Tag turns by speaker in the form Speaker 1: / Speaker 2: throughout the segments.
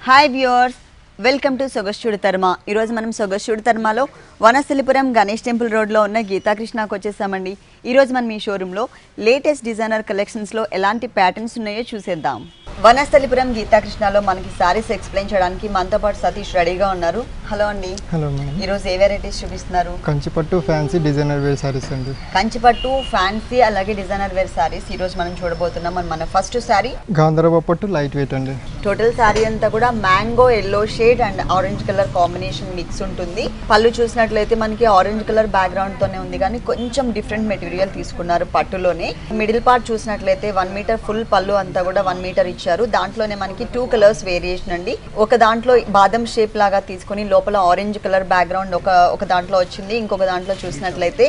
Speaker 1: Hi viewers, welcome to Sogasuchuda Tarama. ఈరోజు మనం సొగస్చుడు తర్మలో వనస్థలిపురం గణేష్ టెంపుల్ రోడ్లో ఉన్న గీతాకృష్ణకు వచ్చేసామండి. ఈరోజు మనం ఈ షోరూంలో లేటెస్ట్ డిజైనర్ కలెక్షన్స్లో ఎలాంటి ప్యాటర్న్స్ ఉన్నాయో చూసేద్దాం. వనస్థలిపురం గీతాకృష్ణలో మనకి సారీస్ ఎక్స్ప్లెయిన్ చేయడానికి మనతో పాటు సతీష్ రెడీగా ఉన్నారు. హలో అండి.
Speaker 2: Hello madam.
Speaker 1: ఈరోజు ఏ వెరైటీస్ చూపిస్తున్నారు?
Speaker 2: కంచిపట్టు ఫ్యాన్సీ డిజైనర్ వేర్ సారీస్ అండి.
Speaker 1: కంచిపట్టు ఫ్యాన్సీ అలాగే డిజైనర్ వేర్ సారీస్ ఈరోజు మనం చూడబోతున్నాం. మన ఫస్ట్ సారీ
Speaker 2: గాంధర్వ పట్టు లైట్ వెయిట్ అండి.
Speaker 1: టోటల్ సారీ అంతా కూడా mango yellow shade and orange colour combination mix ఉంటుంది. పళ్ళు చూసినట్లయితే మనకి ఆరెంజ్ కలర్ బ్యాక్గ్రౌండ్ తోనే ఉంది, కానీ కొంచెం డిఫరెంట్ మెటీరియల్ తీసుకున్నారు పట్టులోనే. మిడిల్ పార్ట్ చూసినట్లయితే 1 మీటర్ ఫుల్ పళ్ళు అంతా కూడా 1 మీటర్ ఇచ్చారు. దాంట్లోనే మనకి 2 కలర్స్ వేరియేషన్ అండి. ఒక దాంట్లో బాదం షేప్ లాగా తీసుకుని లోపల ఆరెంజ్ కలర్ బ్యాక్గ్రౌండ్ ఒక దాంట్లో వచ్చింది. ఇంకొక దాంట్లో చూసినట్లయితే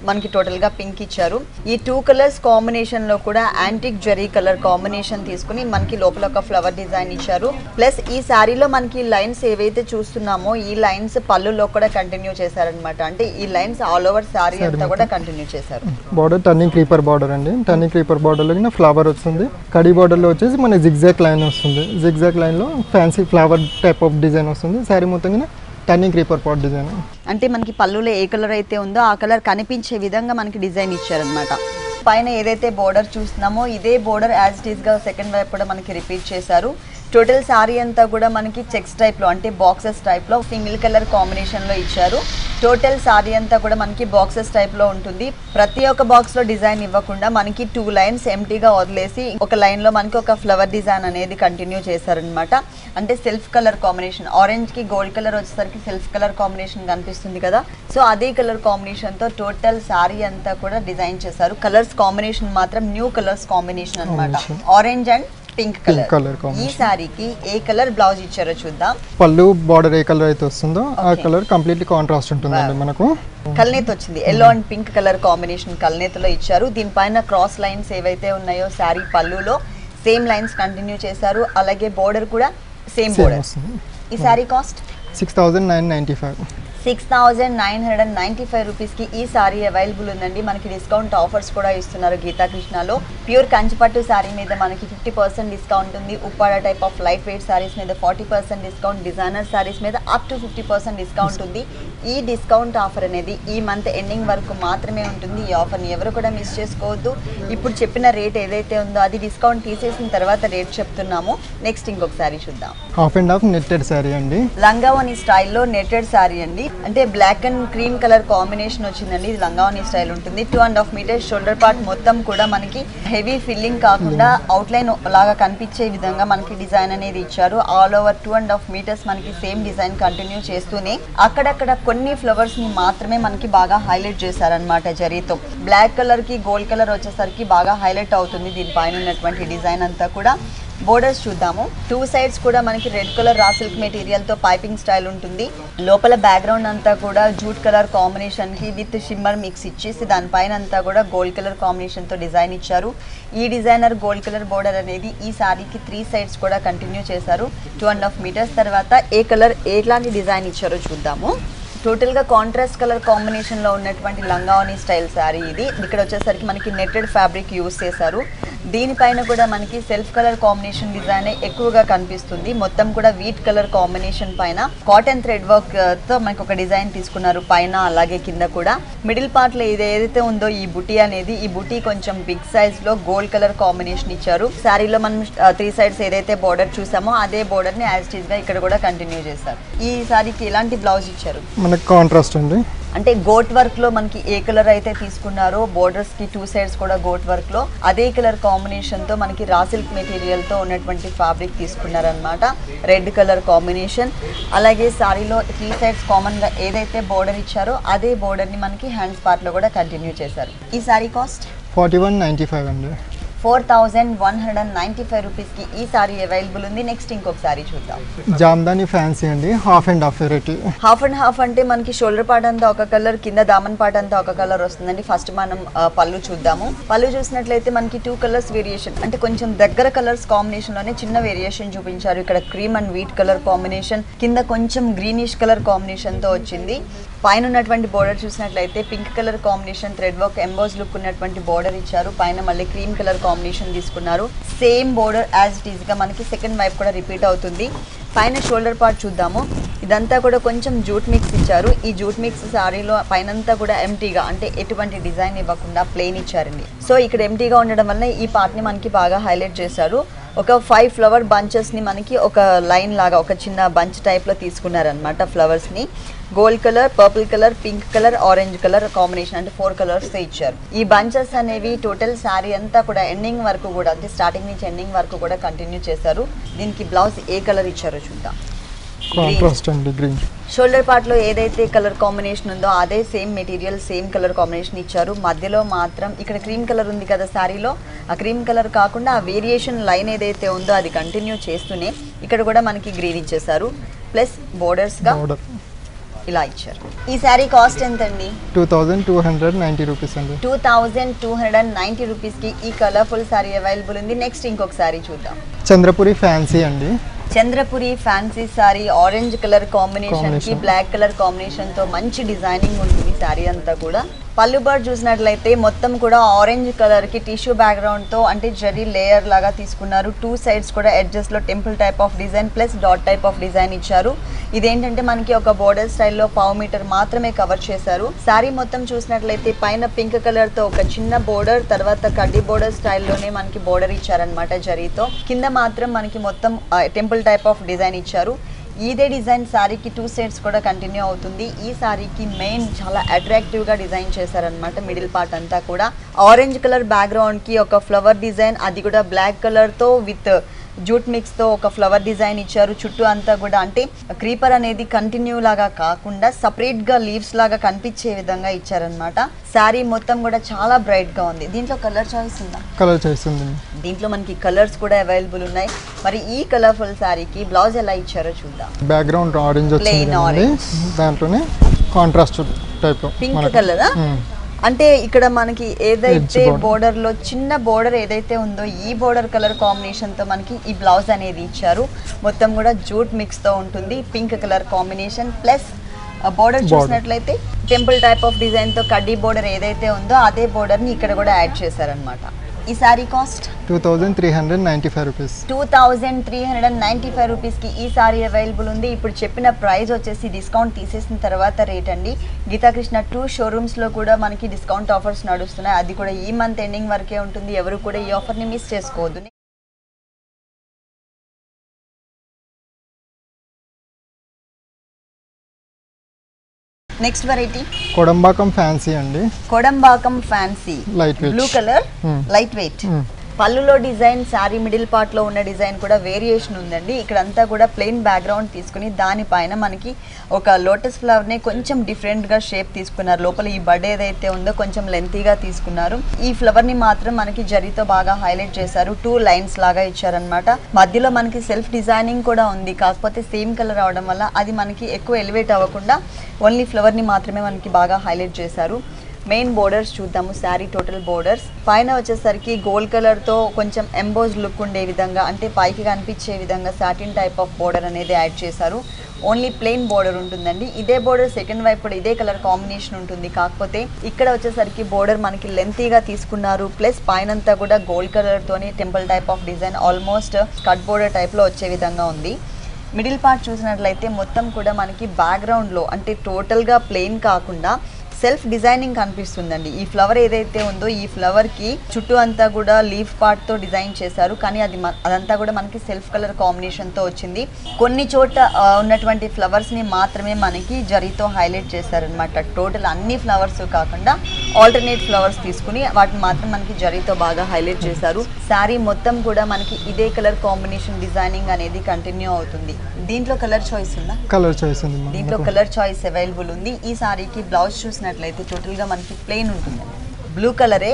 Speaker 1: మనకి టోటల్ గా పింక్ ఇచ్చారు. ఈ 2 కలర్స్ కాంబినేషన్ లో కూడా యాంటిక్ జరీ కలర్ కాంబినేషన్ తీసుకుని మనకి లోపల ఒక ఫ్లవర్ డిజైన్ ఇచ్చారు. ప్లస్ ఈ శారీలో మనకి లైన్స్ ఏవైతే చూస్తున్నామో ఈ లైన్స్ పళ్ళులో కూడా కంటిన్యూ చేశారనమాట. అంటే ఈ లైన్స్ ఆల్ ఓవర్ శారీ అంతా కూడా కంటిన్యూ చేశారు.
Speaker 2: బార్డర్ టర్నింగ్ క్రీపర్ బార్డర్ అండి. టర్నింగ్ క్రీపర్ బార్డర్ లో ఫ్లవర్ వస్తుంది. కడి బార్డర్ లో వచ్చేసి మన జిగ్జాగ్ లైన్ వస్తుంది. జిగ్జాగ్ లైన్ లో fancy flower type of design వస్తుంది. శారీ మొత్తం టర్నింగ్ క్రీపర్ పాట్ డిజైన్.
Speaker 1: అంటే మనకి పళ్ళులో ఏ కలర్ అయితే ఉందో ఆ కలర్ కనిపించే విధంగా మనకి డిజైన్ ఇచ్చారనమాట. పైన ఏదైతే బోర్డర్ చూస్తున్నామో ఇదే బోర్డర్ యాజ్ ఇట్ ఈస్ గా సెకండ్ వైపు కూడా మనకి రిపీట్ చేశారు. టోటల్ సారీ అంతా కూడా మనకి చెక్స్ టైప్ లో అంటే బాక్సెస్ టైప్ లో సింగిల్ కలర్ కాంబినేషన్ లో ఇచ్చారు. టోటల్ సారీ అంతా కూడా మనకి బాక్సెస్ టైప్ లో ఉంటుంది. ప్రతి ఒక్క బాక్స్ లో డిజైన్ ఇవ్వకుండా మనకి 2 లైన్స్ ఎంటీగా వదిలేసి ఒక లైన్ లో మనకి ఒక ఫ్లవర్ డిజైన్ అనేది కంటిన్యూ చేశారనమాట. అంటే సెల్ఫ్ కలర్ కాంబినేషన్, ఆరెంజ్ కి గోల్డ్ కలర్ వచ్చేసరికి సెల్ఫ్ కలర్ కాంబినేషన్ కనిపిస్తుంది కదా. సో అదే కలర్ కాంబినేషన్ తో టోటల్ సారీ అంతా కూడా డిజైన్ చేశారు. కలర్స్ కాంబినేషన్ మాత్రం న్యూ కలర్స్ కాంబినేషన్ అనమాట. Orange and pink colour. ఈ సారీకి ఏ కలర్ బ్లౌజ్ ఇచ్చారో చూద్దాం.
Speaker 2: పళ్ళు బార్డర్ ఏ కలర్ అయితే వస్తుందో ఆ కలర్ కంప్లీట్లీ కాంట్రాస్ట్ ఉంటుందండి. మనకు
Speaker 1: కల్నేత్ వచ్చింది. Yellow and pink colour combination కల్నేతలో ఇచ్చారు. దీనిపైన క్రాస్ లైన్స్ ఏవైతే ఉన్నాయో సారీ పళ్ళులో సేమ్ లైన్స్ కంటిన్యూ చేశారు. అలాగే బోర్డర్ కూడా సేమ్ బోర్డర్. ఈ సారీ కాస్ట్
Speaker 2: 6995.
Speaker 1: 6995 రూపీస్కి ఈ సారీ అవైలబుల్ ఉందండి. మనకి డిస్కౌంట్ ఆఫర్స్ కూడా ఇస్తున్నారు గీతాకృష్ణలో. ప్యూర్ కంచిపట్టు సారీ మీద మనకి 50% డిస్కౌంట్ ఉంది. Uppada type of light weight saris మీద 40% డిస్కౌంట్, డిజైనర్ సారీస్ మీద అప్ టు 50% డిస్కౌంట్ ఉంది. ఈ డిస్కౌంట్ ఆఫర్ అనేది ఈ మంత్ ఎండింగ్ వరకు మాత్రమే ఉంటుంది. ఈ ఆఫర్ని ఎవరు కూడా మిస్ చేసుకోవద్దు. ఇప్పుడు చెప్పిన రేట్ ఏదైతే ఉందో అది డిస్కౌంట్ తీసేసిన తర్వాత రేట్ చెప్తున్నాము. నెక్స్ట్ ఇంకొక సారీ చూద్దాం.
Speaker 2: Half and half netted sari అండి.
Speaker 1: లంగావోని స్టైల్లో నెట్టెడ్ సారీ అండి. అంటే black and cream colour combination వచ్చిందండి. ఇది లంగావోని స్టైల్ ఉంటుంది. 2.5 మీటర్స్ షోల్డర్ పార్ట్ మొత్తం కూడా మనకి హెవీ ఫిల్లింగ్ కాకుండా అవుట్లైన్ లాగా కనిపించే విధంగా మనకి డిజైన్ అనేది ఇచ్చారు. ఆల్ ఓవర్ 2.5 మీటర్స్ మనకి సేమ్ డిజైన్ కంటిన్యూ చేస్తూనే అక్కడక్కడ కొన్ని ఫ్లవర్స్ ని మాత్రమే మనకి బాగా హైలైట్ చేశారనమాట జరీతో. బ్లాక్ కలర్ కి గోల్డ్ కలర్ వచ్చేసరికి బాగా హైలైట్ అవుతుంది దీనిపైన ఉన్నటువంటి డిజైన్ అంతా కూడా. బోర్డర్స్ చూద్దాము. 2 సైడ్స్ కూడా మనకి red colour raw silk material తో పైపింగ్ స్టైల్ ఉంటుంది. లోపల బ్యాక్గ్రౌండ్ అంతా కూడా జూట్ కలర్ కాంబినేషన్ కి విత్ షిమ్మర్ మిక్స్ ఇచ్చేసి దానిపైన అంతా కూడా గోల్డ్ కలర్ కాంబినేషన్ తో డిజైన్ ఇచ్చారు. ఈ డిజైనర్ గోల్డ్ కలర్ బోర్డర్ అనేది ఈ సారీకి 3 సైడ్స్ కూడా కంటిన్యూ చేశారు. 2.5 మీటర్స్ తర్వాత ఏ కలర్ ఎట్లాంటి డిజైన్ ఇచ్చారో చూద్దాము. టోటల్ గా కాంట్రాస్ట్ కలర్ కాంబినేషన్ లో ఉన్నటువంటి లంగావోని స్టైల్ శారీ ఇది. ఇక్కడ వచ్చేసరికి మనకి నెట్టెడ్ ఫ్యాబ్రిక్ యూస్ చేశారు. దీనిపైన కూడా మనకి సెల్ఫ్ కలర్ కాంబినేషన్ డిజైన్ ఎక్కువగా కనిపిస్తుంది. మొత్తం కూడా వీట్ కలర్ కాంబినేషన్ పైన కాటన్ థ్రెడ్ వర్క్ తో మనకి ఒక డిజైన్ తీసుకున్నారు పైన అలాగే కింద కూడా. మిడిల్ పార్ట్ లో ఇది ఏదైతే ఉందో ఈ బుటీ అనేది, ఈ బుటీ కొంచెం బిగ్ సైజ్ లో గోల్డ్ కలర్ కాంబినేషన్ ఇచ్చారు. శారీలో మనం 3 సైడ్స్ ఏదైతే బోర్డర్ చూసామో అదే బోర్డర్ ని యాజ్ టీజ్ గా ఇక్కడ కూడా కంటిన్యూ చేశారు. ఈ సారీకి ఎలాంటి బ్లౌజ్ ఇచ్చారు?
Speaker 2: మనకి కాంట్రాస్ట్ అండి.
Speaker 1: అంటే గోట్ వర్క్ లో మనకి ఏ కలర్ అయితే తీసుకున్నారో బోర్డర్స్ కి 2 సైడ్స్ కూడా గోట్ వర్క్ లో అదే కలర్ కాంబినేషన్ తో మనకి రా సిల్క్ మెటీరియల్ తో ఉన్నటువంటి ఫ్యాబ్రిక్ తీసుకున్నారనమాట. Red colour combination. అలాగే సారీలో 3 సైడ్స్ కామన్ గా ఏదైతే బోర్డర్ ఇచ్చారో అదే బోర్డర్ ని మనకి హ్యాండ్స్ పార్ట్ లో కూడా కంటిన్యూ చేశారు. ఈ సారీ కాస్ట్
Speaker 2: 4195 అండి.
Speaker 1: 4195 రూపీస్కి ఈ సారీ అవైలబుల్ ఉంది. నెక్స్ట్ ఇంకొక సారీ చూద్దాం.
Speaker 2: జామ్దాని ఫ్యాన్సీ అండి. Half and half variety.
Speaker 1: Half and half అంటే మనకి షోల్డర్ పార్ట్ అంతా ఒక కలర్, కింద దామన్ పార్ట్ అంతా ఒక కలర్ వస్తుందండి. ఫస్ట్ మనం పళ్ళు చూద్దాము. పళ్ళు చూసినట్లయితే మనకి 2 కలర్స్ వేరియేషన్, అంటే కొంచెం దగ్గర కలర్స్ కాంబినేషన్ లోనే చిన్న వేరియేషన్ చూపించారు. ఇక్కడ cream and wheat colour combination, కింద కొంచెం గ్రీనిష్ కలర్ కాంబినేషన్ తో వచ్చింది. పైన ఉన్నటువంటి బోర్డర్ చూసినట్లయితే pink colour combination thread work emboss look ఉన్నటువంటి బోర్డర్ ఇచ్చారు. పైన మళ్ళీ క్రీమ్ కలర్ కాంబినేషన్ తీసుకున్నారు. Same border as it is గా మనకి సెకండ్ వైపు కూడా రిపీట్ అవుతుంది. పైన షోల్డర్ పార్ట్ చూద్దాము. ఇదంతా కూడా కొంచెం జూట్ మిక్స్ ఇచ్చారు. ఈ జూట్ మిక్స్ సారీలో పైనంతా కూడా ఎంటీగా అంటే ఎటువంటి డిజైన్ ఇవ్వకుండా ప్లెయిన్ ఇచ్చారండి. సో ఇక్కడ ఎంటీగా ఉండడం వల్ల ఈ పార్ట్ని మనకి బాగా హైలైట్ చేశారు. ఒక 5 ఫ్లవర్ బంచెస్ని మనకి ఒక లైన్ లాగా ఒక చిన్న బంచ్ టైప్లో తీసుకున్నారనమాట. ఫ్లవర్స్ని gold colour, purple colour, pink colour, orange colour combination అంటే 4 కలర్స్తో ఇచ్చారు. ఈ బంచెస్ అనేవి టోటల్ శారీ అంతా కూడా ఎండింగ్ వరకు కూడా అంటే స్టార్టింగ్ నుంచి ఎండింగ్ వరకు కూడా కంటిన్యూ చేశారు. దీనికి బ్లౌజ్ ఏ కలర్ ఇచ్చారో చూద్దాం.
Speaker 2: గ్రీన్.
Speaker 1: షోల్డర్ పార్ట్ లో ఏదైతే కలర్ కాంబినేషన్ ఉందో అదే same material same colour combination ఇచ్చారు. మధ్యలో మాత్రం ఇక్కడ క్రీమ్ కలర్ ఉంది కదా శారీలో, ఆ క్రీమ్ కలర్ కాకుండా ఆ వేరియేషన్ లైన్ ఏదైతే ఉందో అది కంటిన్యూ చేస్తూనే ఇక్కడ కూడా మనకి గ్రీన్ ఇచ్చేసారు. ప్లస్ బోర్డర్స్ గా ఇలా ఇచ్చారు. ఈ శారీ కాస్ట్ ఎంత అండి?
Speaker 2: 2290 రూపీస్ అండి.
Speaker 1: 2290 రూపీస్ కి ఈ కలర్ఫుల్ శారీ అవైలబుల్ ఉంది. నెక్స్ట్ ఇంకొక శారీ చూద్దాం.
Speaker 2: చంద్రపురి ఫ్యాన్సీ అండి.
Speaker 1: Chandrapuri fancy sorry orange colour combination కి బ్లాక్ కలర్ కాంబినేషన్ తో మంచి డిజైనింగ్ ఉంటుంది సారీ అంతా కూడా. పళ్ళు బార్ చూసినట్లయితే మొత్తం కూడా ఆరెంజ్ కలర్ కి టిష్యూ బ్యాక్గ్రౌండ్ తో అంటే జరీ లేయర్ లాగా తీసుకున్నారు. 2 సైడ్స్ కూడా ఎడ్జెస్ లో temple type of design plus dot type of design ఇచ్చారు. ఇదేంటంటే మనకి ఒక బోర్డర్ స్టైల్లో 1/2 మీటర్ మాత్రమే కవర్ చేశారు. సారీ మొత్తం చూసినట్లయితే పైన పింక్ కలర్ తో ఒక చిన్న బోర్డర్, తర్వాత కడ్డీ బోర్డర్ స్టైల్లోనే మనకి బోర్డర్ ఇచ్చారనమాట జరీతో. కింద మాత్రం మనకి మొత్తం టెంపుల్ టైప్ ఆఫ్ డిజైన్ ఇచ్చారు. ఇదే డిజైన్ సారీకి 2 సైడ్స్ కూడా కంటిన్యూ అవుతుంది. ఈ సారీకి మెయిన్ చాలా అట్రాక్టివ్ గా డిజైన్ చేశారనమాట. మిడిల్ పార్ట్ అంతా కూడా ఆరెంజ్ కలర్ బ్యాక్గ్రౌండ్ కి ఒక ఫ్లవర్ డిజైన్, అది కూడా బ్లాక్ కలర్ తో విత్ జూట్ మిక్స్ తో ఒక ఫ్లవర్ డిజైన్ ఇచ్చారు. చుట్టూ అంతా కూడా అంటే క్రీపర్ అనేది కంటిన్యూ లాగా కాకుండా సపరేట్ గా లీవ్స్ లాగా కనిపించే విధంగా ఇచ్చారనమాట. శారీ మొత్తం కూడా చాలా బ్రైట్ గా ఉంది. దీంట్లో కలర్ చాయిస్ ఉందా?
Speaker 2: కలర్ చాయిస్ ఉంది.
Speaker 1: దీంట్లో మనకి కలర్స్ కూడా అవైలబుల్ ఉన్నాయి. మరి ఈ కలర్ఫుల్ శారీకి బ్లౌజ్ ఎలా ఇచ్చారో చూద్దాం.
Speaker 2: బ్యాక్గ్రౌండ్ ఆరెంజ్ వచ్చింది, దాంట్లోనే కాంట్రాస్ట్ టైప్
Speaker 1: పింక్ కలర్. అంటే ఇక్కడ మనకి ఏదైతే బోర్డర్ లో చిన్న బోర్డర్ ఏదైతే ఉందో ఈ బోర్డర్ కలర్ కాంబినేషన్ తో మనకి ఈ బ్లౌజ్ అనేది ఇచ్చారు. మొత్తం కూడా జూట్ మిక్స్ తో ఉంటుంది. Pink colour combination plus border చూసినట్లయితే టెంపుల్ టైప్ ఆఫ్ డిజైన్ తో కడ్డీ బోర్డర్ ఏదైతే ఉందో అదే బోర్డర్ ని ఇక్కడ కూడా యాడ్ చేశారనమాట. ఈ సారీ కాస్ట్
Speaker 2: 2395 రూపీస్.
Speaker 1: 2395 రూపీస్ కి ఈ సారీ అవైలబుల్ ఉంది. ఇప్పుడు చెప్పిన ప్రైస్ వచ్చేసి డిస్కౌంట్ తీసేసిన తర్వాత రేట్ అండి. గీతాకృష్ణ 2 షోరూమ్స్ లో కూడా మనకి డిస్కౌంట్ ఆఫర్స్ నడుస్తున్నాయి. అది కూడా ఈ మంత్ ఎండింగ్ వరకే ఉంటుంది. ఎవరు కూడా ఈ ఆఫర్ ని మిస్ చేసుకోవద్దు. నెక్స్ట్ వెరైటీ
Speaker 2: కొడంబాకం ఫ్యాన్సీ అండి.
Speaker 1: Kodambakkam fancy
Speaker 2: light weight
Speaker 1: blue colour, light weight. పళ్ళులో డిజైన్, శారీ మిడిల్ పార్ట్ లో ఉన్న డిజైన్ కూడా వేరియేషన్ ఉందండి. ఇక్కడంతా కూడా ప్లెయిన్ బ్యాక్గ్రౌండ్ తీసుకుని దానిపైన మనకి ఒక లోటస్ ఫ్లవర్ ని కొంచెం డిఫరెంట్ గా షేప్ తీసుకున్నారు. లోపల ఈ బడ్ ఏదైతే ఉందో కొంచెం లెంతీగా తీసుకున్నారు. ఈ ఫ్లవర్ ని మాత్రం మనకి జరీతో బాగా హైలైట్ చేశారు. 2 లైన్స్ లాగా ఇచ్చారనమాట. మధ్యలో మనకి సెల్ఫ్ డిజైనింగ్ కూడా ఉంది. కాకపోతే సేమ్ కలర్ అవడం వల్ల అది మనకి ఎక్కువ ఎలివేట్ అవ్వకుండా ఓన్లీ ఫ్లవర్ ని మాత్రమే మనకి బాగా హైలైట్ చేశారు. మెయిన్ బోర్డర్స్ చూద్దాము. శారీ టోటల్ బోర్డర్స్ పైన వచ్చేసరికి గోల్డ్ కలర్ తో కొంచెం ఎంబోజ్ లుక్ ఉండే విధంగా అంటే పైకి కనిపించే విధంగా సాటిన్ టైప్ ఆఫ్ బోర్డర్ అనేది యాడ్ చేశారు. ఓన్లీ ప్లెయిన్ బోర్డర్ ఉంటుందండి. ఇదే బోర్డర్ సెకండ్ వైపు కూడా ఇదే కలర్ కాంబినేషన్ ఉంటుంది. కాకపోతే ఇక్కడ వచ్చేసరికి బోర్డర్ మనకి లెంతీగా తీసుకున్నారు. ప్లస్ పైనంతా కూడా గోల్డ్ కలర్ తోని temple type of design almost cut border type లో వచ్చే విధంగా ఉంది. మిడిల్ పార్ట్ చూసినట్లయితే మొత్తం కూడా మనకి బ్యాక్గ్రౌండ్ లో అంటే టోటల్ గా ప్లెయిన్ కాకుండా సెల్ఫ్ డిజైనింగ్ కనిపిస్తుందండి. ఈ ఫ్లవర్ ఏదైతే ఉందో ఈ ఫ్లవర్ కి చుట్టూ అంతా కూడా లీఫ్ పార్ట్ తో డిజైన్ చేశారు. కానీ అదంతా కూడా మనకి సెల్ఫ్ కలర్ కాంబినేషన్ తో వచ్చింది. కొన్ని చోట ఉన్నటువంటి ఫ్లవర్స్ ని మాత్రమే మనకి జరీతో హైలైట్ చేశారనమాట. టోటల్ అన్ని ఫ్లవర్స్ కాకుండా ఆల్టర్నేట్ ఫ్లవర్స్ తీసుకుని వాటిని మాత్రం మనకి జరీతో బాగా హైలైట్ చేశారు. శారీ మొత్తం కూడా మనకి ఇదే కలర్ కాంబినేషన్ డిజైనింగ్ అనేది కంటిన్యూ అవుతుంది. దీంట్లో కలర్ చాయిస్ ఉందా?
Speaker 2: కలర్ చాయిస్ ఉంది.
Speaker 1: దీంట్లో కలర్ చాయిస్ అవైలబుల్ ఉంది. ఈ సారీకి బ్లౌజ్ చూసినట్లయితే టోటల్ గా మనకి ప్లెయిన్ ఉంటుంది. బ్లూ కలరే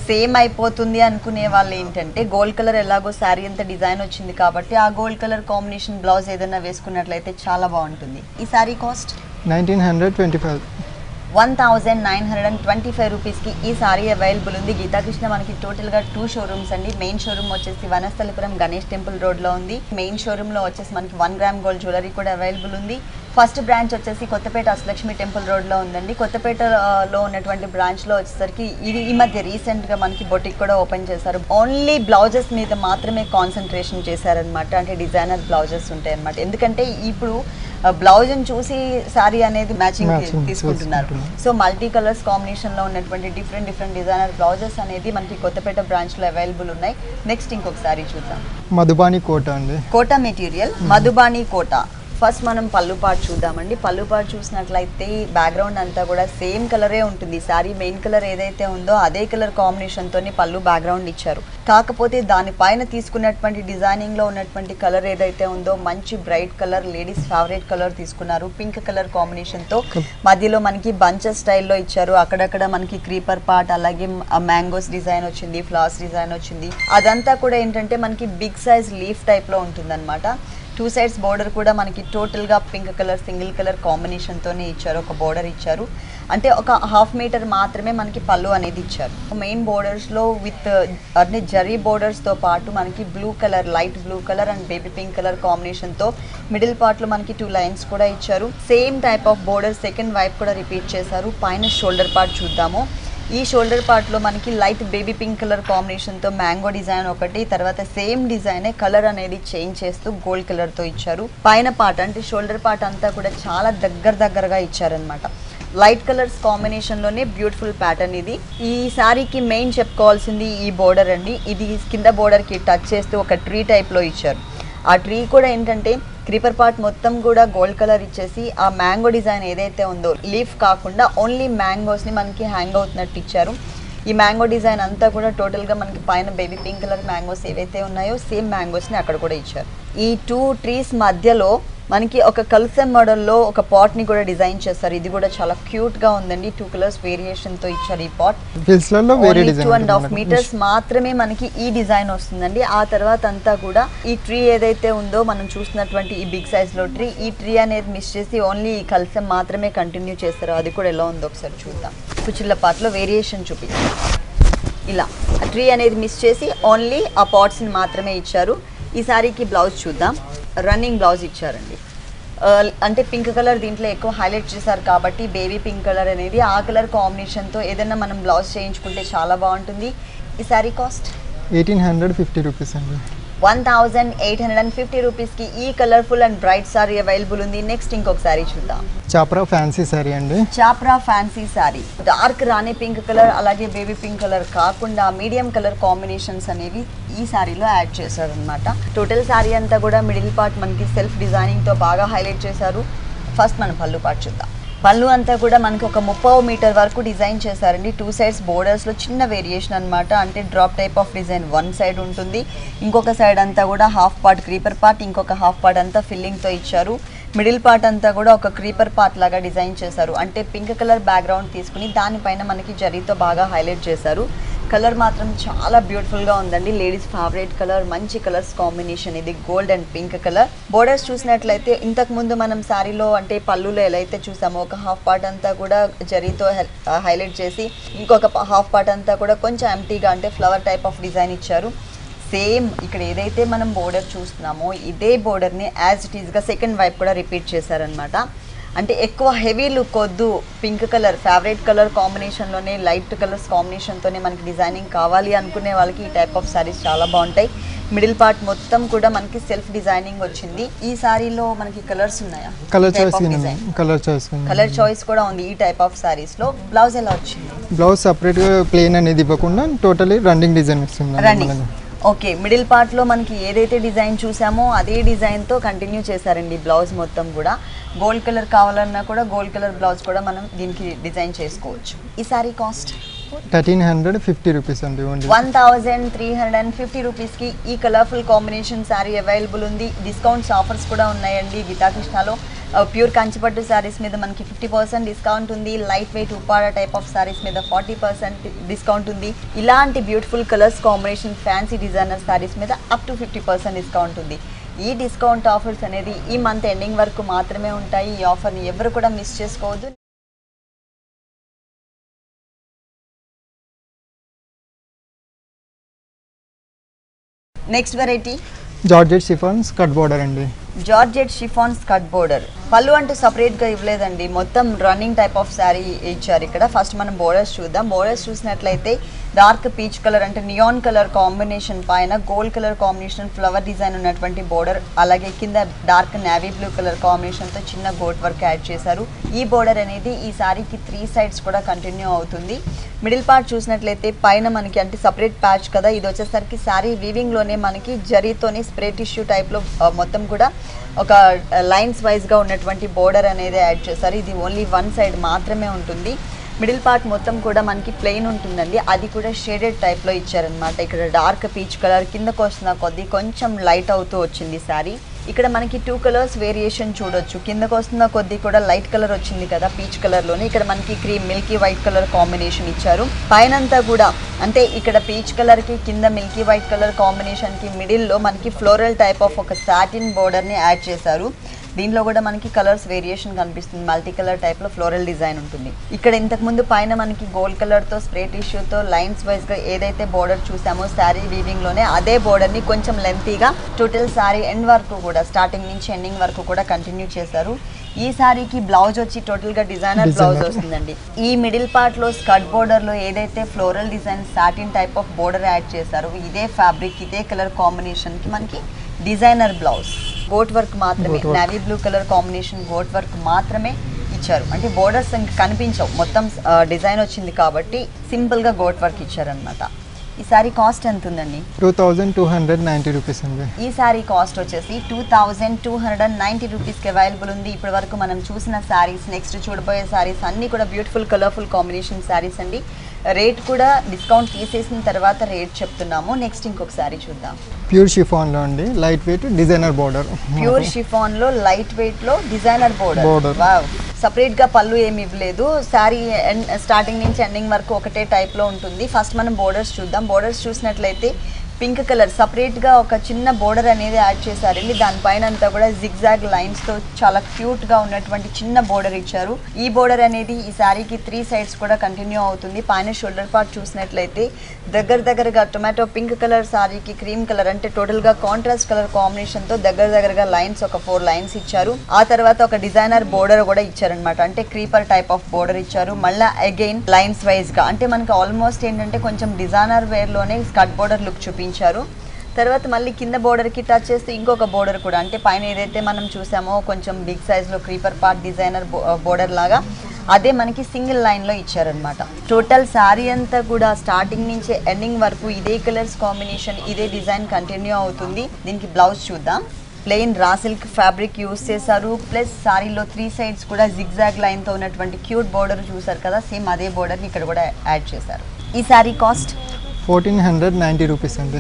Speaker 1: సేమ్ అయిపోతుంది అనుకునే వాళ్ళు ఏంటంటే గోల్డ్ కలర్ ఎలాగో శారీ అంతా డిజైన్ వచ్చింది కాబట్టి ఆ గోల్డ్ కలర్ కాంబినేషన్ బ్లౌజ్ ఏదైనా వేసుకున్నట్లయితే చాలా బాగుంటుంది. ఈ సారీ కాస్ట్ 1925 రూపీస్కి ఈ సారీ అవైలబుల్ ఉంది. గీతాకృష్ణ మనకి టోటల్గా 2 షోరూమ్స్ అండి. మెయిన్ షోరూమ్ వచ్చేసి వనస్థలిపురం గణేష్ టెంపుల్ రోడ్లో ఉంది. మెయిన్ షోరూంలో వచ్చేసి మనకి 1 గ్రామ్ గోల్డ్ జ్యువెలరీ కూడా అవైలబుల్ ఉంది. ఫస్ట్ బ్రాంచ్ వచ్చేసి కొత్తపేట అష్టలక్ష్మి టెంపుల్ రోడ్లో ఉందండి. కొత్తపేటలో ఉన్నటువంటి బ్రాంచ్లో వచ్చేసరికి ఈ మధ్య రీసెంట్గా మనకి బొటిక్ కూడా ఓపెన్ చేశారు. ఓన్లీ బ్లౌజెస్ మీద మాత్రమే కాన్సన్ట్రేషన్ చేశారనమాట. అంటే డిజైనర్ బ్లౌజెస్ ఉంటాయి అనమాట. ఎందుకంటే ఇప్పుడు బ్లౌజ్ని చూసి శారీ అనేది మ్యాచింగ్ తీసుకుంటున్నారు. సో మల్టీ కలర్స్ కాంబినేషన్లో ఉన్నటువంటి డిఫరెంట్ డిజైనర్ బ్లౌజెస్ అనేది మనకి కొత్తపేట బ్రాంచ్లో అవైలబుల్ ఉన్నాయి. నెక్స్ట్ ఇంకొక శారీ చూద్దాం.
Speaker 2: మధుబాని కోట అండి.
Speaker 1: కోటా మెటీరియల్ మధుబాని కోటా. ఫస్ట్ మనం పళ్ళు పార్ట్ చూద్దామండి. పళ్ళు పార్ట్ చూసినట్లయితే బ్యాక్గ్రౌండ్ అంతా కూడా సేమ్ కలరే ఉంటుంది. శారీ మెయిన్ కలర్ ఏదైతే ఉందో అదే కలర్ కాంబినేషన్తోని పళ్ళు బ్యాక్గ్రౌండ్ ఇచ్చారు. కాకపోతే దానిపైన తీసుకున్నటువంటి డిజైనింగ్లో ఉన్నటువంటి కలర్ ఏదైతే ఉందో మంచి bright colour, ladies favourite colour తీసుకున్నారు. పింక్ కలర్ కాంబినేషన్తో మధ్యలో మనకి బంచెస్ స్టైల్లో ఇచ్చారు. అక్కడక్కడ మనకి క్రీపర్ పార్ట్, అలాగే మ్యాంగోస్ డిజైన్ వచ్చింది, ఫ్లవర్స్ డిజైన్ వచ్చింది. అదంతా కూడా ఏంటంటే మనకి బిగ్ సైజ్ లీఫ్ టైప్లో ఉంటుందన్నమాట. 2 సైడ్స్ బోర్డర్ కూడా మనకి టోటల్గా పింక్ కలర్ సింగిల్ కలర్ కాంబినేషన్తోనే ఇచ్చారు. ఒక బోర్డర్ ఇచ్చారు. అంటే ఒక 1/2 మీటర్ మాత్రమే మనకి పళ్ళు అనేది ఇచ్చారు. మెయిన్ బోర్డర్స్లో విత్ అన్ని జరీ బోర్డర్స్తో పాటు మనకి blue colour, light blue colour and baby pink colour కాంబినేషన్తో మిడిల్ పార్ట్లో మనకి 2 లైన్స్ కూడా ఇచ్చారు. Same type of border second వైపు కూడా రిపీట్ చేశారు. పైన షోల్డర్ పార్ట్ చూద్దాము. ఈ షోల్డర్ పార్ట్లో మనకి లైట్ బేబీ పింక్ కలర్ కాంబినేషన్తో మ్యాంగో డిజైన్ ఒకటి, తర్వాత సేమ్ డిజైనే కలర్ అనేది చేంజ్ చేస్తూ గోల్డ్ కలర్తో ఇచ్చారు. పైన పార్ట్ అంటే షోల్డర్ పార్ట్ అంతా కూడా చాలా దగ్గరగా ఇచ్చారనమాట. లైట్ కలర్స్ కాంబినేషన్లోనే బ్యూటిఫుల్ ప్యాటర్న్ ఇది. ఈ శారీకి మెయిన్ చెప్పుకోవాల్సింది ఈ బోర్డర్ అండి. ఇది కింద బోర్డర్కి టచ్ చేస్తూ ఒక ట్రీ టైప్లో ఇచ్చారు. ఆ ట్రీ కూడా ఏంటంటే క్రీపర్ పార్ట్ మొత్తం కూడా గోల్డ్ కలర్ ఇచ్చేసి ఆ మ్యాంగో డిజైన్ ఏదైతే ఉందో లీఫ్ కాకుండా ఓన్లీ మ్యాంగోస్ని మనకి హ్యాంగ్ అవుతున్నట్టు ఇచ్చారు. ఈ మ్యాంగో డిజైన్ అంతా కూడా టోటల్గా మనకి పైన బేబీ పింక్ కలర్ మ్యాంగోస్ ఏవైతే ఉన్నాయో సేమ్ మ్యాంగోస్ని అక్కడ కూడా ఇచ్చారు. ఈ 2 ట్రీస్ మధ్యలో మనకి ఒక కల్సెమ్ మోడల్లో ఒక పాట్ని కూడా డిజైన్ చేస్తారు. ఇది కూడా చాలా క్యూట్గా ఉందండి. 2 కలర్స్ వేరియేషన్తో ఇచ్చారు ఈ పాట్. 2.5 మీటర్స్ మాత్రమే మనకి ఈ డిజైన్ వస్తుందండి. ఆ తర్వాత అంతా కూడా ఈ ట్రీ ఏదైతే ఉందో మనం చూస్తున్నటువంటి ఈ బిగ్ సైజ్లో ట్రీ, ఈ ట్రీ అనేది మిస్ చేసి ఓన్లీ ఈ కల్సెమ్ మాత్రమే కంటిన్యూ చేస్తారు. అది కూడా ఎలా ఉందో ఒకసారి చూద్దాం. కుచిళ్ళ పార్ట్లో వేరియేషన్ చూపిస్తాం. ఇలా ట్రీ అనేది మిస్ చేసి ఓన్లీ ఆ పాట్స్ని మాత్రమే ఇచ్చారు. ఈ శారీకి బ్లౌజ్ చూద్దాం. రన్నింగ్ బ్లౌజ్ ఇచ్చారండి. అంటే పింక్ కలర్ దీంట్లో ఎక్కువ హైలైట్ చేశారు కాబట్టి బేబీ పింక్ కలర్ అనేది ఆ కలర్ కాంబినేషన్తో ఏదైనా మనం బ్లౌజ్ చేయించుకుంటే చాలా బాగుంటుంది. ఈ శారీ కాస్ట్
Speaker 2: 1850 రూపీస్ అండి.
Speaker 1: 1850 రూపీస్కి ఈ colourful and bright sari available ఉంది. నెక్స్ట్ ఇంకొక శారీ చూద్దాం.
Speaker 2: చాప్రా ఫ్యాన్సీ శారీ అండి.
Speaker 1: చాప్రా ఫ్యాన్సీ శారీ. డార్క్ రాణి పింక్ కలర్ అలాగే బేబీ పింక్ కలర్ కాకుండా మీడియం కలర్ కాంబినేషన్స్ అనేవి ఈ శారీలో యాడ్ చేశారనమాట. టోటల్ శారీ అంతా కూడా మిడిల్ పార్ట్ మనకి సెల్ఫ్ డిజైనింగ్తో బాగా హైలైట్ చేశారు. ఫస్ట్ మనం పళ్ళు పార్ట్ చూద్దాం. పళ్ళు అంతా కూడా మనకి ఒక 30 మీటర్ వరకు డిజైన్ చేశారండి. 2 సైడ్స్ బోర్డర్స్లో చిన్న వేరియేషన్ అనమాట. అంటే drop type of design 1 side ఉంటుంది, ఇంకొక సైడ్ అంతా కూడా హాఫ్ పార్ట్ క్రీపర్ పార్ట్, ఇంకొక హాఫ్ పార్ట్ అంతా ఫిల్లింగ్తో ఇచ్చారు. మిడిల్ పార్ట్ అంతా కూడా ఒక క్రీపర్ పార్ట్ లాగా డిజైన్ చేశారు. అంటే పింక్ కలర్ బ్యాక్గ్రౌండ్ తీసుకుని దానిపైన మనకి జరీతో బాగా హైలైట్ చేశారు. కలర్ మాత్రం చాలా బ్యూటిఫుల్గా ఉందండి. లేడీస్ ఫేవరెట్ కలర్, మంచి కలర్స్ కాంబినేషన్ ఇది, gold and pink colour. Borders చూసినట్లయితే ఇంతకుముందు మనం శారీలో అంటే పళ్ళులో ఎలా అయితే చూసామో ఒక హాఫ్ పార్ట్ అంతా కూడా జరీతో హైలైట్ చేసి ఇంకొక హాఫ్ పార్ట్ అంతా కూడా కొంచెం ఎంటీగా అంటే ఫ్లవర్ టైప్ ఆఫ్ డిజైన్ ఇచ్చారు. సేమ్ ఇక్కడ ఏదైతే మనం బోర్డర్ చూస్తున్నామో ఇదే బోర్డర్ని యాజ్ ఇట్ ఈస్గా సెకండ్ వైపు కూడా రిపీట్ చేశారనమాట. అంటే ఎక్కువ హెవీ లుక్ వద్దు, పింక్ కలర్ ఫేవరెట్ కలర్ కాంబినేషన్లోనే లైట్ కలర్స్ కాంబినేషన్తోనే మనకి డిజైనింగ్ కావాలి అనుకునే వాళ్ళకి ఈ టైప్ ఆఫ్ శారీస్ చాలా బాగుంటాయి. మిడిల్ పార్ట్ మొత్తం కూడా మనకి సెల్ఫ్ డిజైనింగ్ వచ్చింది. ఈ శారీలో మనకి కలర్స్ ఉన్నాయా? కలర్ చాయిస్ కూడా ఉంది ఈ టైప్ ఆఫ్ శారీస్ లో. బ్లౌజ్ ఎలా వచ్చింది?
Speaker 2: బ్లౌజ్ సపరేట్ గా ప్లెయిన్ అనేది ఇవ్వకుండా టోటలీ రన్నింగ్ డిజైన్ ఇస్తుంది.
Speaker 1: ఓకే, మిడిల్ పార్ట్లో మనకి ఏదైతే డిజైన్ చూసామో అదే డిజైన్తో కంటిన్యూ చేశారండి బ్లౌజ్ మొత్తం కూడా. గోల్డ్ కలర్ కావాలన్నా కూడా గోల్డ్ కలర్ బ్లౌజ్ కూడా మనం దీనికి డిజైన్ చేసుకోవచ్చు. ఈ సారీ కాస్ట్
Speaker 2: 1350 రూపీస్ అండి.
Speaker 1: 1350 రూపీస్కి ఈ కలర్ఫుల్ కాంబినేషన్ శారీ అవైలబుల్ ఉంది. డిస్కౌంట్స్ ఆఫర్స్ కూడా ఉన్నాయండి గీతాకృష్ణలో. ప్యూర్ కంచిపట్టు శారీస్ మీద మనకి 50% డిస్కౌంట్ ఉంది. Light weight Uppada type of saris మీద 40% డిస్కౌంట్ ఉంది. ఇలాంటి beautiful colours combination fancy designer saris మీద అప్ టు 50% డిస్కౌంట్ ఉంది. ఈ డిస్కౌంట్ ఆఫర్స్ అనేది ఈ మంత్ ఎండింగ్ వరకు మాత్రమే ఉంటాయి. ఈ ఆఫర్ని ఎవరు కూడా మిస్ చేసుకోవద్దు. Next variety
Speaker 2: georgette chiffons cut border అండి.
Speaker 1: Georgette chiffons cut border. పళ్ళు అంటే సపరేట్గా ఇవ్వలేదండి, మొత్తం రన్నింగ్ టైప్ ఆఫ్ శారీ ఇచ్చారు ఇక్కడ. ఫస్ట్ మనం బోర్డర్స్ చూద్దాం. బోర్డర్స్ చూసినట్లయితే డార్క్ పీచ్ కలర్ అంటే నియాన్ కలర్ కాంబినేషన్ పైన gold colour combination flower design ఉన్నటువంటి బోర్డర్, అలాగే కింద డార్క్ నేవీ బ్లూ కలర్ కాంబినేషన్తో చిన్న గోట్ వర్క్ యాడ్ చేశారు. ఈ బోర్డర్ అనేది ఈ శారీకి 3 సైడ్స్ కూడా కంటిన్యూ అవుతుంది. మిడిల్ పార్ట్ చూసినట్లయితే పైన మనకి అంటే సపరేట్ ప్యాచ్ కదా, ఇది వచ్చేసరికి శారీ వీవింగ్లోనే మనకి జరీతోని స్ప్రే టిష్యూ టైప్లో మొత్తం కూడా ఒక లైన్స్ వైజ్గా ఉన్నటువంటి బోర్డర్ అనేది యాడ్ చేశారు. ఇది ఓన్లీ 1 సైడ్ మాత్రమే ఉంటుంది. మిడిల్ పార్ట్ మొత్తం కూడా మనకి ప్లెయిన్ ఉంటుందండి, అది కూడా షేడెడ్ టైప్లో ఇచ్చారనమాట. ఇక్కడ డార్క్ పీచ్ కలర్ కిందకు వస్తున్న కొద్దీ కొంచెం లైట్ అవుతూ వచ్చింది శారీ. ఇక్కడ మనకి 2 కలర్స్ వేరియేషన్ చూడొచ్చు. కిందకు వస్తున్న కొద్దీ కూడా లైట్ కలర్ వచ్చింది కదా పీచ్ కలర్లోనే, ఇక్కడ మనకి cream Milky white colour combination ఇచ్చారు. పైనంతా కూడా అంటే ఇక్కడ పీచ్ కలర్కి కింద మిల్కీ వైట్ కలర్ కాంబినేషన్కి మిడిల్లో మనకి ఫ్లోరల్ టైప్ ఆఫ్ ఒక సాటిన్ బోర్డర్ని యాడ్ చేశారు. దీనిలో కూడా మనకి కలర్స్ వేరియేషన్ కనిపిస్తుంది, మల్టీ కలర్ టైప్లో ఫ్లోరల్ డిజైన్ ఉంటుంది. ఇక్కడ ఇంతకుముందు పైన మనకి గోల్డ్ కలర్తో స్ప్రే టిష్యూతో లైన్స్ వైజ్గా ఏదైతే బోర్డర్ చూసామో శారీ వీవింగ్లోనే అదే బోర్డర్ని కొంచెం లెంతీగా టోటల్ శారీ ఎండ్ వరకు కూడా స్టార్టింగ్ నుంచి ఎండింగ్ వరకు కూడా కంటిన్యూ చేశారు. ఈ శారీకి బ్లౌజ్ వచ్చి టోటల్గా డిజైనర్ బ్లౌజ్ వస్తుందండి. ఈ మిడిల్ పార్ట్లో స్కర్ట్ బోర్డర్లో ఏదైతే floral design satin type of border add చేశారో ఇదే ఫ్యాబ్రిక్ ఇదే కలర్ కాంబినేషన్కి మనకి డిజైనర్ బ్లౌజ్. గోట్ వర్క్ మాత్రమే, navy blue colour combination gota work మాత్రమే ఇచ్చారు. అంటే బోర్డర్స్ ఇంకా కనిపించవు, మొత్తం డిజైన్ వచ్చింది కాబట్టి సింపుల్గా గోట్ వర్క్ ఇచ్చారనమాట. ఈ సారీ కాస్ట్ ఎంత ఉందండి?
Speaker 2: 2290 రూపీస్ అండి.
Speaker 1: ఈ సారీ కాస్ట్ వచ్చేసి 2290 రూపీస్కి అవైలబుల్ ఉంది. ఇప్పటి వరకు మనం చూసిన శారీస్, నెక్స్ట్ చూడబోయే శారీస్ అన్నీ కూడా బ్యూటిఫుల్ కలర్ఫుల్ కాంబినేషన్ శారీస్ అండి. రేట్ కూడా డిస్కౌంట్ తీసేసిన తర్వాత రేట్ చెప్తున్నాము. నెక్స్ట్ ఇంకొక సారీ చూద్దాం.
Speaker 2: ప్యూర్ షిఫాన్లో అండి, light weight designer border.
Speaker 1: Pure షిఫాన్లో లైట్ వెయిట్లో డిజైనర్ బోర్డర్. వావ్, సపరేట్గా పళ్ళు ఏమి ఇవ్వలేదు. శారీ స్టార్టింగ్ నుంచి ఎండింగ్ వరకు ఒకటే టైప్లో ఉంటుంది. ఫస్ట్ మనం బోర్డర్స్ చూద్దాం. బోర్డర్స్ చూసినట్లయితే పింక్ కలర్ సపరేట్గా ఒక చిన్న బోర్డర్ అనేది యాడ్ చేశారండి. దానిపైన అంతా కూడా జిగ్జాగ్ లైన్స్తో చాలా క్యూట్గా ఉన్నటువంటి చిన్న బోర్డర్ ఇచ్చారు. ఈ బోర్డర్ అనేది ఈ శారీకి 3 సైడ్స్ కూడా కంటిన్యూ అవుతుంది. పైన షోల్డర్ పార్ట్ చూసినట్లయితే దగ్గరగా టొమాటో పింక్ కలర్ శారీకి క్రీమ్ కలర్ అంటే టోటల్గా కాంట్రాస్ట్ కలర్ కాంబినేషన్తో దగ్గరగా లైన్స్ ఒక 4 లైన్స్ ఇచ్చారు. ఆ తర్వాత ఒక డిజైనర్ బోర్డర్ కూడా ఇచ్చారనమాట, అంటే క్రీపర్ టైప్ ఆఫ్ బోర్డర్ ఇచ్చారు. మళ్ళీ అగైన్ లైన్స్ వైజ్గా అంటే మనకి ఆల్మోస్ట్ ఏంటంటే కొంచెం డిజైనర్ వేర్లోనే స్కర్ట్ బోర్డర్ లుక్ చూపించారు. తర్వాత మళ్ళీ కింద బోర్డర్కి టచ్ చేస్తే ఇంకొక బోర్డర్ కూడా అంటే పైన ఏదైతే మనం చూసామో కొంచెం బిగ్ సైజ్లో క్రీపర్ పార్ట్ డిజైనర్ బోర్డర్ లాగా అదే మనకి సింగిల్ లైన్లో ఇచ్చారనమాట. టోటల్ శారీ అంతా కూడా స్టార్టింగ్ నుంచి ఎండింగ్ వరకు ఇదే కలర్స్ కాంబినేషన్ ఇదే డిజైన్ కంటిన్యూ అవుతుంది. దీనికి బ్లౌజ్ చూద్దాం. Plain raw silk fabric use చేశారు. ప్లస్ శారీలో 3 సైడ్స్ కూడా జిగ్జాగ్ లైన్తో ఉన్నటువంటి క్యూట్ బోర్డర్ చూసారు కదా, సేమ్ అదే బోర్డర్ని ఇక్కడ కూడా యాడ్ చేశారు. ఈ శారీ కాస్ట్
Speaker 2: 1490 రూపీస్ అండి.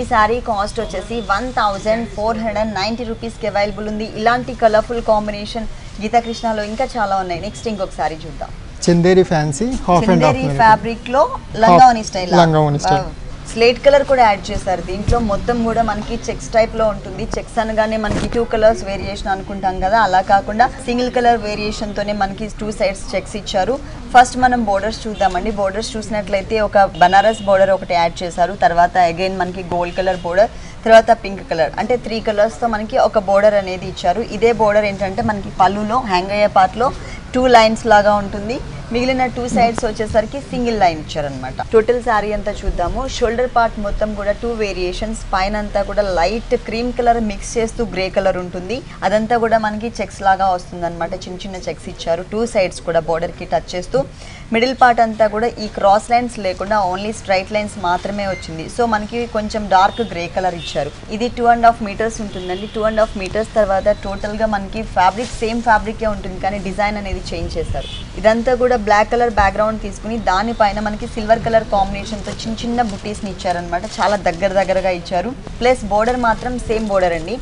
Speaker 1: ఈ శారీ కాస్ట్ వచ్చేసి 1490 రూపీస్కి అవైలబుల్ ఉంది. ఇలాంటి కలర్ఫుల్ కాంబినేషన్ గీతాకృష్ణలో ఇంకా చాలా ఉన్నాయి. నెక్స్ట్ ఇంకొక శారీ చూద్దాం.
Speaker 2: చందేరి ఫ్యాన్సీ
Speaker 1: చందేరి ఫ్యాబ్రిక్లో లంగావని స్టైల్. స్లేట్ కలర్ కూడా యాడ్ చేశారు. దీంట్లో మొత్తం కూడా మనకి చెక్స్ టైప్లో ఉంటుంది. చెక్స్ అనగానే మనకి 2 కలర్స్ వేరియేషన్ అనుకుంటాం కదా, అలా కాకుండా సింగిల్ కలర్ వేరియేషన్తోనే మనకి 2 సైడ్స్ చెక్స్ ఇచ్చారు. ఫస్ట్ మనం బోర్డర్స్ చూద్దామండి. బోర్డర్స్ చూసినట్లయితే ఒక బనారస్ బోర్డర్ ఒకటి యాడ్ చేశారు. తర్వాత అగైన్ మనకి గోల్డ్ కలర్ బోర్డర్, తర్వాత పింక్ కలర్ అంటే 3 కలర్స్తో మనకి ఒక బోర్డర్ అనేది ఇచ్చారు. ఇదే బోర్డర్ ఏంటంటే మనకి పళ్ళులో హ్యాంగ్ అయ్యే పార్ట్లో 2 లైన్స్ లాగా ఉంటుంది. మిగిలిన 2 సైడ్స్ వచ్చేసరికి సింగిల్ లైన్ ఇచ్చారనమాట. టోటల్ శారీ అంతా చూద్దాము. షోల్డర్ పార్ట్ మొత్తం కూడా 2 వేరియేషన్స్. పైన అంతా కూడా లైట్ క్రీమ్ కలర్ మిక్స్ చేస్తూ గ్రే కలర్ ఉంటుంది. అదంతా కూడా మనకి చెక్స్ లాగా వస్తుంది అనమాట. చిన్న చెక్స్ ఇచ్చారు 2 సైడ్స్ కూడా బోర్డర్కి టచ్ చేస్తూ. మిడిల్ పార్ట్ అంతా కూడా ఈ క్రాస్ లైన్స్ లేకుండా ఓన్లీ స్ట్రైట్ లైన్స్ మాత్రమే వచ్చింది. సో మనకి కొంచెం డార్క్ గ్రే కలర్ ఇచ్చారు. ఇది 2.5 మీటర్స్ ఉంటుందండి. 2.5 మీటర్స్ తర్వాత టోటల్గా మనకి ఫ్యాబ్రిక్ సేమ్ ఫ్యాబ్రికే ఉంటుంది, కానీ డిజైన్ అనేది చేంజ్ చేశారు. ఇదంతా కూడా బ్లాక్ కలర్ బ్యాక్గ్రౌండ్ తీసుకుని దానిపైన మనకి సిల్వర్ కలర్ కాంబినేషన్తో చిన్న బుటీస్ని ఇచ్చారనమాట. చాలా దగ్గరగా ఇచ్చారు. ప్లస్ బోర్డర్ మాత్రం సేమ్ బోర్డర్ అండి.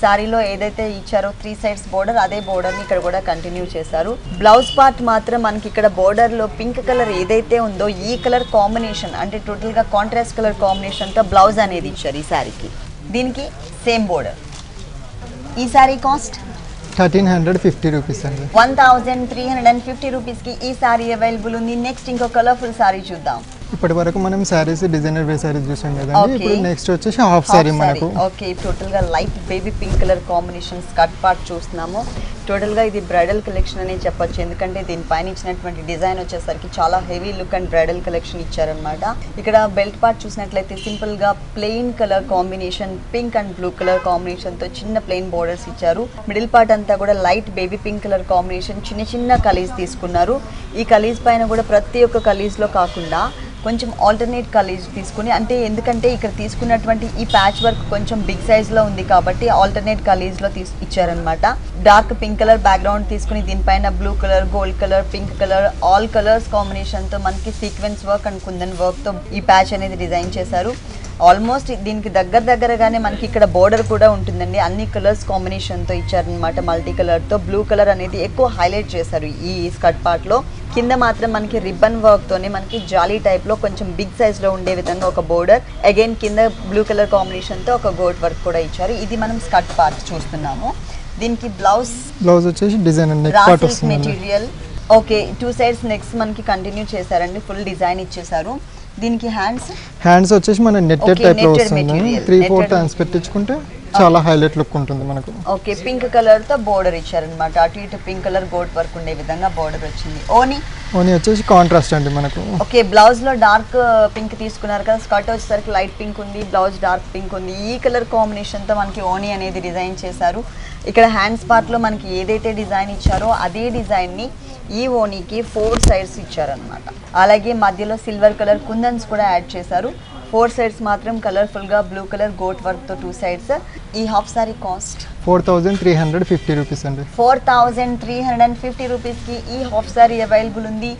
Speaker 1: శారీలో ఏదైతే ఇచ్చారో 3 సైడ్స్ బోర్డర్ అదే బోర్డర్ని ఇక్కడ కూడా కంటిన్యూ చేశారు. బ్లౌజ్ పార్ట్ మాత్రం మనకి ఇక్కడ బోర్డర్లో పింక్ కలర్ ఏదైతే ఉందో ఈ కలర్ కాంబినేషన్ అంటే టోటల్గా కాంట్రాస్ట్ కలర్ కాంబినేషన్తో బ్లౌజ్ అనేది ఇచ్చారు ఈ శారీకి. దీనికి సేమ్ బోర్డర్. ఈ శారీ కాస్ట్
Speaker 2: 1350 రూపీస్ అండి.
Speaker 1: 1350 రూపీస్కి ఈ శారీ అవైలబుల్ ఉంది. నెక్స్ట్ ఇంకో కలర్ఫుల్ శారీ చూద్దాం.
Speaker 2: ఇప్పటి వరకు మనం శారీస్ డిజైనర్ వే శారీస్ చూసాం కదండి. ఇప్పుడు నెక్స్ట్ వచ్చేసి హాఫ్ శారీ మనకు.
Speaker 1: ఓకే, టోటల్ గా light baby pink colour combination skirt part చూస్తున్నాము. టోటల్ గా ఇది బ్రైడల్ కలెక్షన్ అని చెప్పొచ్చు, ఎందుకంటే దీనిపైన ఇచ్చినటువంటి డిజైన్ వచ్చేసరికి చాలా heavy look and bridal collection ఇచ్చారనమాట. ఇక్కడ బెల్ట్ పార్ట్ చూసినట్లయితే సింపుల్ గా plain colour combination pink and blue colour combination తో చిన్న ప్లెయిన్ బోర్డర్స్ ఇచ్చారు. మిడిల్ పార్ట్ అంతా కూడా light baby pink colour combination చిన్న చిన్న కలీస్ తీసుకున్నారు. ఈ కలీస్ పైన కూడా ప్రతి ఒక్క కలీస్ లో కాకుండా కొంచెం ఆల్టర్నేట్ కలీస్ తీసుకుని, అంటే ఎందుకంటే ఇక్కడ తీసుకున్నటువంటి ఈ ప్యాచ్ వర్క్ కొంచెం బిగ్ సైజ్ లో ఉంది కాబట్టి ఆల్టర్నేట్ కలీస్ లో ఇచ్చారనమాట. డార్క్ పింక్ కలర్ బ్యాక్గ్రౌండ్ తీసుకుని దీనిపైన blue colour, gold colour, pink colour all colours combination తో మనకి sequence work and kundan work తో ఈ ప్యాచ్ అనేది డిజైన్ చేశారు. ఆల్మోస్ట్ దీనికి దగ్గరగానే మనకి ఇక్కడ బోర్డర్ కూడా ఉంటుందండి. అన్ని కలర్స్ కాంబినేషన్తో ఇచ్చారనమాట. మల్టీ కలర్తో బ్లూ కలర్ అనేది ఎక్కువ హైలైట్ చేశారు ఈ స్కర్ట్ పార్ట్లో. కింద మాత్రం మనకి రిబ్బన్ వర్క్తోనే మనకి జాలీ టైప్లో కొంచెం బిగ్ సైజ్లో ఉండే విధంగా ఒక బోర్డర్, అగైన్ కింద బ్లూ కలర్ కాంబినేషన్తో ఒక గోట్ వర్క్ కూడా ఇచ్చారు. ఇది మనం స్కర్ట్ పార్ట్ చూస్తున్నాము. దీనికి బ్లౌజ్
Speaker 2: వచ్చేసి design
Speaker 1: material. Okay, 2 sides next మనకి కంటిన్యూ చేశారండి, ఫుల్ డిజైన్ ఇచ్చేసారు. దీనికి హ్యాండ్స్
Speaker 2: వచ్చేసి మన నెట్టెడ్ టైప్ లో వస్తుంది. 3-4 టైమ్స్ పెట్టించుకుంటే చాలా హైలైట్ లుక్ ఉంటుంది మనకు.
Speaker 1: ఓకే, పింక్ కలర్ తో బోర్డర్ ఇచ్చారనమాట. అటు ఇటు పింక్ కలర్ గోట్ వర్క్ ఉండే విధంగా బోర్డర్ వచ్చింది. ఓని
Speaker 2: వచ్చేసి కాంట్రాస్ట్ అండి మనకు.
Speaker 1: ఓకే, బ్లౌజ్ లో డార్క్ పింక్ తీసుకున్నారు కదా, స్కర్ట్ వచ్చేసరికి లైట్ పింక్ ఉంది, బ్లౌజ్ డార్క్ పింక్ ఉంది. ఈ కలర్ కాంబినేషన్ తో మనకి ఓని అనేది డిజైన్ చేశారు. ఇక్కడ హ్యాండ్స్ పార్ట్ లో మనకి ఏదైతే డిజైన్ ఇచ్చారో అదే డిజైన్ ని ఈ ఓనీకి 4 సైడ్స్ ఇచ్చారనమాట. అలాగే మధ్యలో సిల్వర్ కలర్ కుందన్స్ కూడా యాడ్ చేశారు. 4 సైడ్స్ మాత్రం కలర్ఫుల్ గా బ్లూ కలర్ గోట్ వర్క్ తో 2 సైడ్స్. ఈ హాఫ్ సారీ కాస్ట్
Speaker 2: 4350 రూపీస్ అండి.
Speaker 1: 4350 రూపీస్ కి ఈ హాఫ్ సారీ అవైలబుల్ ఉంది.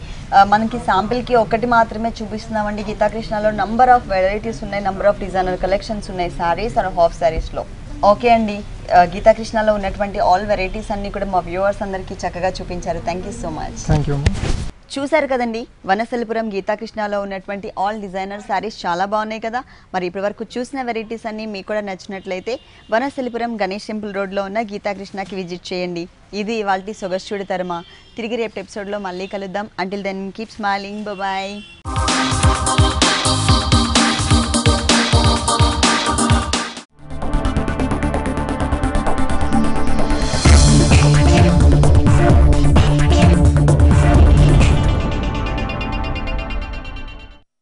Speaker 1: మనకి శాంపిల్ కి ఒకటి మాత్రమే చూపిస్తున్నామండి. గీతాకృష్ణలో నంబర్ ఆఫ్ వెరైటీస్ ఉన్నాయి, నంబర్ ఆఫ్ డిజైనర్ కలెక్షన్స్ ఉన్నాయి సారీస్ అండ్ హాఫ్ సారీస్ లో. ఓకే అండి, గీతాకృష్ణలో ఉన్నటువంటి ఆల్ వెరైటీస్ అన్ని కూడా మా వ్యూవర్స్ అందరికీ చక్కగా చూపించారు. Thank you so much. చూశారు కదండి, వనస్థలిపురం గీతాకృష్ణలో ఉన్నటువంటి ఆల్ డిజైనర్ శారీస్ చాలా బాగున్నాయి కదా. మరి ఇప్పటి వరకు చూసిన వెరైటీస్ అన్ని మీకు కూడా నచ్చినట్లయితే వనస్థలిపురం గణేష్ టెంపుల్ రోడ్లో ఉన్న గీతాకృష్ణకి విజిట్ చేయండి. ఇది ఇవాల్టి సొగస్చుడి తరమా. తిరిగి రేపు ఎపిసోడ్లో మళ్ళీ కలుద్దాం. Until then keep smiling, bye.